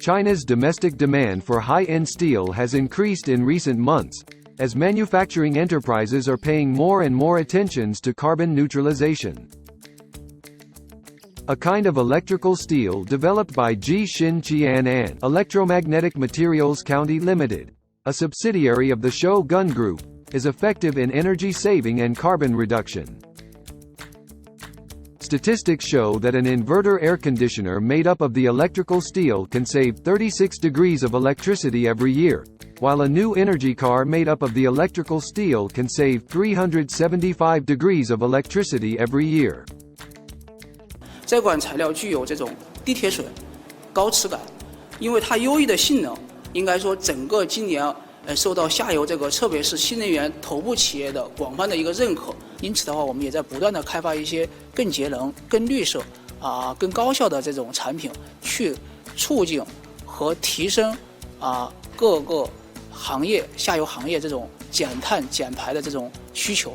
China's domestic demand for high-end steel has increased in recent months, as manufacturing enterprises are paying more and more attention to carbon neutralization. A kind of electrical steel developed by Jishin Qianan Electromagnetic Materials County Limited, a subsidiary of the Shogun Group, is effective in energy saving and carbon reduction. Statistics show that an inverter air conditioner made up of the electrical steel can save 36 degrees of electricity every year, while a new energy car made up of the electrical steel can save 375 degrees of electricity every year. 这款材料具有这种低铁损、高磁感，因为它优异的性能，应该说整个今年受到下游这个特别是新能源头部企业的广泛的一个认可。因此的话，我们也在不断的开发一些更节能、更绿色、更高效的这种产品，去促进和提升各个行业下游行业这种减碳减排的这种需求。